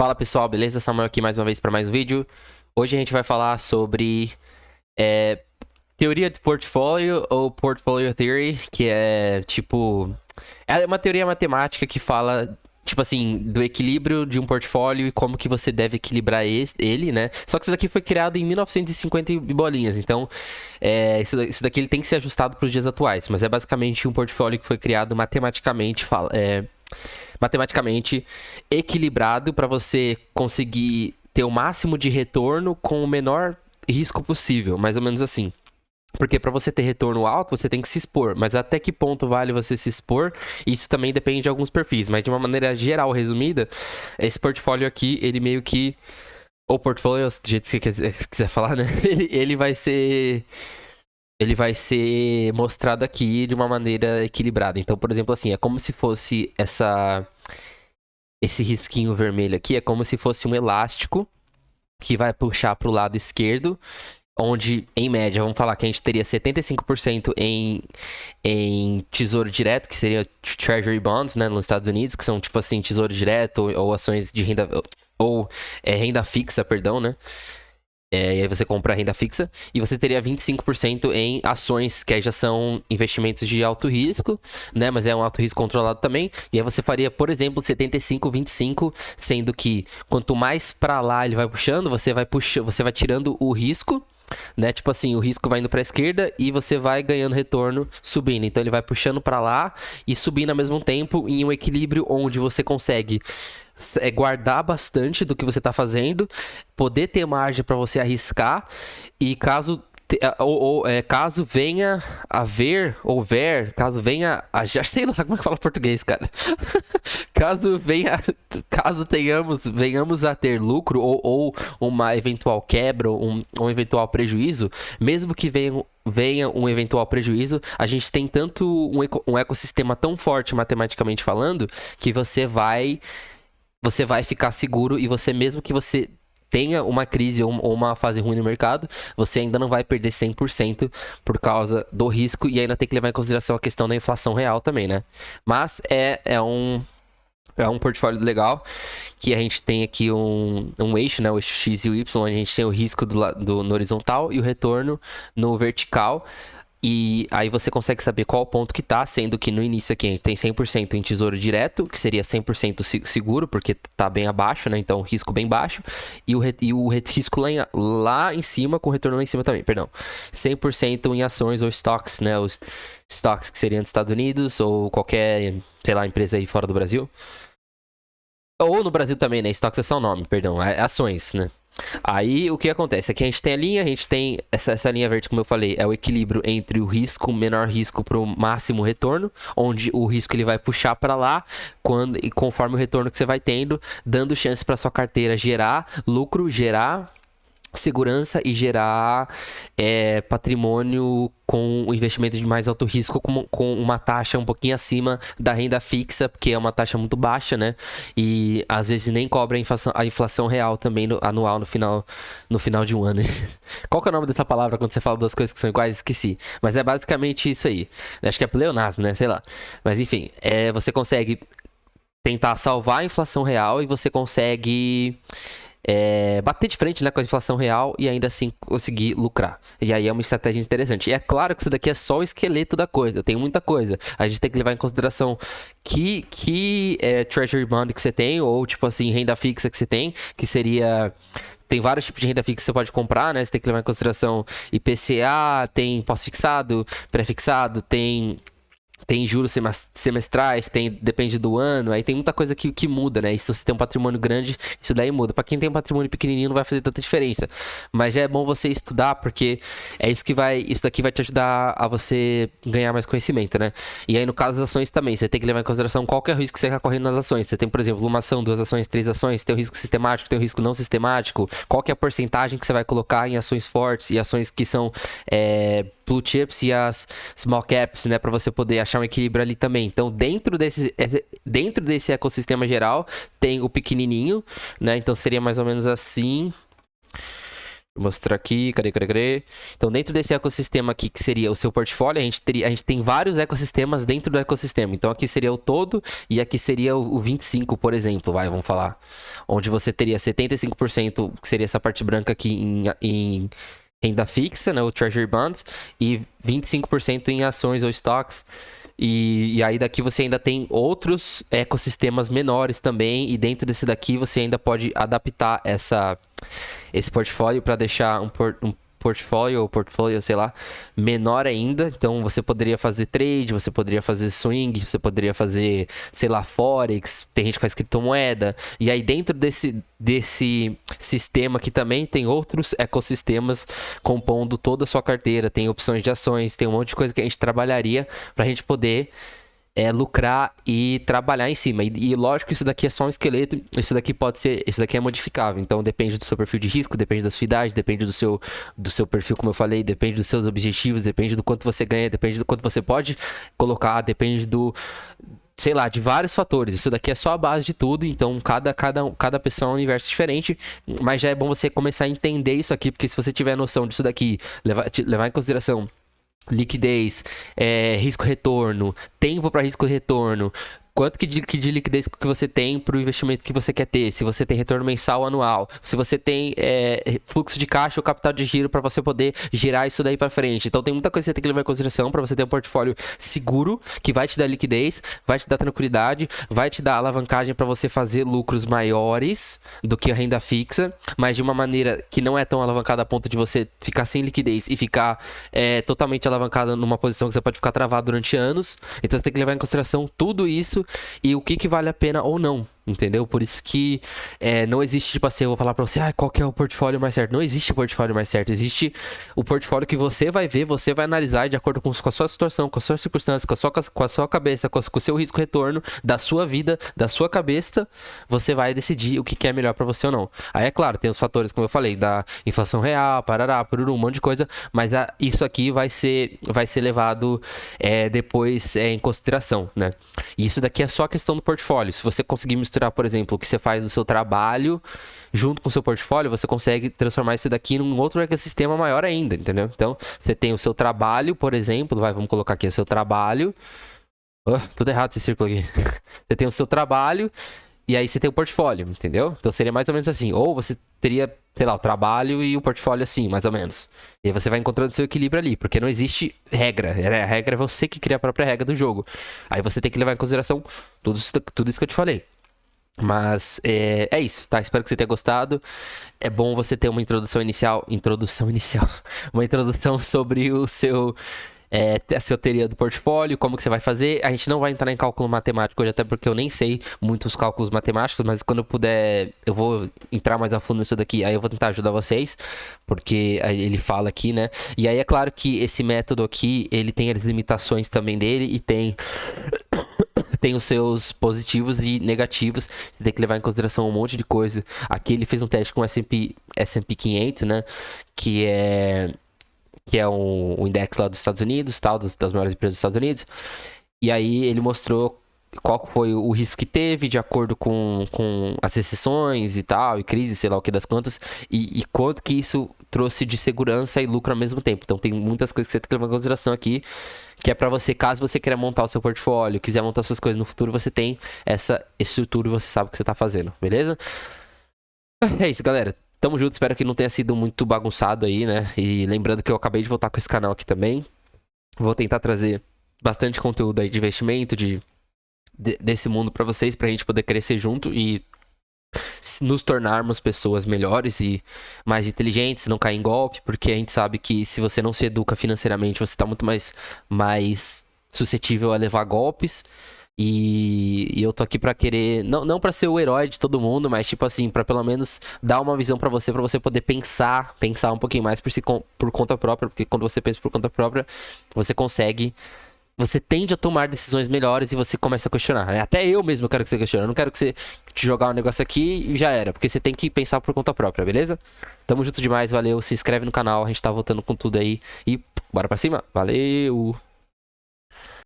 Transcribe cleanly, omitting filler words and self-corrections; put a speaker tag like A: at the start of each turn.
A: Fala pessoal, beleza? Samuel aqui mais uma vez para mais um vídeo. Hoje a gente vai falar sobre é, teoria de portfólio ou portfolio theory, que é tipo. É uma teoria matemática que fala, tipo assim, do equilíbrio de um portfólio e como que você deve equilibrar ele, né? Só que isso daqui foi criado em 1950 e bolinhas, então isso daqui ele tem que ser ajustado para os dias atuais, mas é basicamente um portfólio que foi criado matematicamente equilibrado para você conseguir ter o máximo de retorno com o menor risco possível, mais ou menos assim. Porque para você ter retorno alto, você tem que se expor. Mas até que ponto vale você se expor? Isso também depende de alguns perfis. Mas de uma maneira geral, resumida, esse portfólio aqui, ele meio que... Ou portfólio, do jeito que você quiser falar, né? Ele vai ser... Ele vai ser mostrado aqui de uma maneira equilibrada. Então, por exemplo, assim, é como se fosse esse risquinho vermelho aqui, é como se fosse um elástico que vai puxar para o lado esquerdo, onde, em média, vamos falar que a gente teria 75% em tesouro direto, que seria Treasury Bonds, né, nos Estados Unidos, que são, tipo assim, tesouro direto ou ações de renda... Ou renda fixa, perdão, né? E aí você compra a renda fixa e você teria 25% em ações, que aí já são investimentos de alto risco, né? Mas é um alto risco controlado também. E aí você faria, por exemplo, 75-25, sendo que quanto mais para lá ele vai puxando, você vai tirando o risco, né? Tipo assim, o risco vai indo para a esquerda e você vai ganhando retorno subindo. Então ele vai puxando para lá e subindo ao mesmo tempo em um equilíbrio onde você consegue guardar bastante do que você tá fazendo, poder ter margem para você arriscar e caso venha a ver, caso venha a já sei lá como é que fala português, cara. Venhamos a ter lucro ou uma eventual quebra, um eventual prejuízo, mesmo que venha um eventual prejuízo, a gente tem tanto um ecossistema tão forte matematicamente falando que você vai ficar seguro e você, mesmo que você tenha uma crise ou uma fase ruim no mercado, você ainda não vai perder 100% por causa do risco e ainda tem que levar em consideração a questão da inflação real também, né? Mas é um portfólio legal, que a gente tem aqui um eixo, né? O eixo X e o Y, onde a gente tem o risco no horizontal e o retorno no vertical. E aí você consegue saber qual ponto que tá, sendo que no início aqui a gente tem 100% em tesouro direto, que seria 100% seguro, porque tá bem abaixo, né? Então risco bem baixo. E o risco lá em cima, com retorno lá em cima também, perdão. 100% em ações ou stocks, né? Os stocks que seriam dos Estados Unidos ou qualquer, sei lá, empresa aí fora do Brasil. Ou no Brasil também, né? Stocks é só o nome, perdão. Ações, né? Aí o que acontece? Aqui a gente tem a linha, a gente tem essa linha verde, como eu falei, é o equilíbrio entre o risco, o menor risco para o máximo retorno, onde o risco ele vai puxar para lá e conforme o retorno que você vai tendo, dando chance para sua carteira gerar lucro, gerar segurança e gerar patrimônio com o investimento de mais alto risco com uma taxa um pouquinho acima da renda fixa, porque é uma taxa muito baixa, né? E às vezes nem cobra a inflação real também anual no final de um ano. Qual que é o nome dessa palavra quando você fala duas coisas que são iguais? Esqueci. Mas é basicamente isso aí. Acho que é pleonasmo, né? Sei lá. Mas enfim, você consegue tentar salvar a inflação real e você consegue bater de frente, né, com a inflação real e ainda assim conseguir lucrar. E aí é uma estratégia interessante. E é claro que isso daqui é só o esqueleto da coisa, tem muita coisa. A gente tem que levar em consideração que Treasury Bond que você tem, ou tipo assim, renda fixa que você tem, que seria... Tem vários tipos de renda fixa que você pode comprar, né? Você tem que levar em consideração IPCA, tem pós-fixado, pré-fixado, tem juros semestrais, depende do ano, aí tem muita coisa que muda, né? E se você tem um patrimônio grande, isso daí muda. Pra quem tem um patrimônio pequenininho, não vai fazer tanta diferença. Mas já é bom você estudar, porque isso daqui vai te ajudar a você ganhar mais conhecimento, né? E aí, no caso das ações também, você tem que levar em consideração qual que é o risco que você está correndo nas ações. Você tem, por exemplo, uma ação, duas ações, três ações, tem o risco sistemático, tem o risco não sistemático, qual que é a porcentagem que você vai colocar em ações fortes e ações que são blue chips e as small caps, né, para você poder achar um equilíbrio ali também. Então, dentro desse ecossistema geral, tem o pequenininho, né? Então seria mais ou menos assim. Vou mostrar aqui, cadê? Então, dentro desse ecossistema aqui, que seria o seu portfólio, a gente tem vários ecossistemas dentro do ecossistema. Então, aqui seria o todo e aqui seria o 25, por exemplo, vamos falar. Onde você teria 75%, que seria essa parte branca aqui em renda fixa, né, o Treasury Bonds, e 25% em ações ou stocks. E aí daqui você ainda tem outros ecossistemas menores também, e dentro desse daqui você ainda pode adaptar esse portfólio para deixar um portfólio, sei lá, menor ainda. Então você poderia fazer trade, você poderia fazer swing, você poderia fazer, sei lá, forex, tem gente que faz criptomoeda. E aí dentro desse sistema aqui também tem outros ecossistemas compondo toda a sua carteira, tem opções de ações, tem um monte de coisa que a gente trabalharia para a gente poder lucrar e trabalhar em cima. E lógico que isso daqui é só um esqueleto, isso daqui é modificável. Então depende do seu perfil de risco, depende da sua idade, depende do seu perfil, como eu falei, depende dos seus objetivos, depende do quanto você ganha, depende do quanto você pode colocar, depende sei lá, de vários fatores. Isso daqui é só a base de tudo, então cada pessoa é um universo diferente, mas já é bom você começar a entender isso aqui, porque se você tiver noção disso daqui, levar em consideração liquidez, risco-retorno, tempo para risco-retorno, quanto que de liquidez que você tem para o investimento que você quer ter, se você tem retorno mensal ou anual, se você tem fluxo de caixa ou capital de giro para você poder girar isso daí para frente. Então tem muita coisa que você tem que levar em consideração para você ter um portfólio seguro, que vai te dar liquidez, vai te dar tranquilidade, vai te dar alavancagem para você fazer lucros maiores do que a renda fixa, mas de uma maneira que não é tão alavancada a ponto de você ficar sem liquidez e ficar totalmente alavancada numa posição que você pode ficar travado durante anos. Então você tem que levar em consideração tudo isso e o que vale a pena ou não, entendeu? Por isso que não existe, tipo assim, eu vou falar pra você, qual que é o portfólio mais certo. Não existe portfólio mais certo, existe o portfólio que você vai ver, você vai analisar de acordo com a sua situação, com as suas circunstâncias, com a sua cabeça, com o seu risco-retorno, da sua vida, da sua cabeça, você vai decidir o que é melhor pra você ou não. Aí é claro, tem os fatores, como eu falei, da inflação real, parará, pururu, um monte de coisa, mas isso aqui vai ser levado depois em consideração, né? E isso daqui é só a questão do portfólio. Se você conseguir misturar, por exemplo, o que você faz no seu trabalho junto com o seu portfólio, você consegue transformar isso daqui num outro ecossistema maior ainda, entendeu? Então, você tem o seu trabalho, por exemplo, vamos colocar aqui o seu trabalho. Tudo errado esse círculo aqui. Você tem o seu trabalho e aí você tem o portfólio, entendeu? Então seria mais ou menos assim. Ou você teria, sei lá, o trabalho e o portfólio assim, mais ou menos. E aí você vai encontrando o seu equilíbrio ali, porque não existe regra. A regra é você que cria a própria regra do jogo. Aí você tem que levar em consideração tudo isso que eu te falei. Mas é isso, tá? Espero que você tenha gostado. É bom você ter uma introdução inicial. Uma introdução sobre a sua teoria do portfólio, como que você vai fazer. A gente não vai entrar em cálculo matemático hoje, até porque eu nem sei muitos cálculos matemáticos, mas quando eu puder, eu vou entrar mais a fundo nisso daqui, aí eu vou tentar ajudar vocês, porque ele fala aqui, né? E aí é claro que esse método aqui, ele tem as limitações também dele e tem os seus positivos e negativos. Você tem que levar em consideração um monte de coisa. Aqui ele fez um teste com o S&P 500, né? Que é um index lá dos Estados Unidos, tal, das maiores empresas dos Estados Unidos. E aí ele mostrou qual foi o risco que teve de acordo com as recessões e tal, e crise, sei lá o que das quantas, e quanto que isso trouxe de segurança e lucro ao mesmo tempo. Então tem muitas coisas que você tem que levar em consideração aqui, que é pra você, caso você queira montar o seu portfólio, quiser montar suas coisas no futuro, você tem essa estrutura e você sabe o que você tá fazendo, beleza? É isso, galera. Tamo junto, espero que não tenha sido muito bagunçado aí, né? E lembrando que eu acabei de voltar com esse canal aqui também. Vou tentar trazer bastante conteúdo aí de investimento, desse mundo pra vocês, pra gente poder crescer junto e nos tornarmos pessoas melhores e mais inteligentes, não cair em golpe, porque a gente sabe que se você não se educa financeiramente, você tá muito mais suscetível a levar golpes. E eu tô aqui pra querer, não pra ser o herói de todo mundo, mas tipo assim, pra pelo menos dar uma visão pra você poder pensar um pouquinho mais por conta própria, porque quando você pensa por conta própria, você tende a tomar decisões melhores e você começa a questionar. Até eu mesmo quero que você questione, eu não quero que você te jogar um negócio aqui e já era, porque você tem que pensar por conta própria, beleza? Tamo junto demais, valeu, se inscreve no canal, a gente tá voltando com tudo aí e bora pra cima, valeu!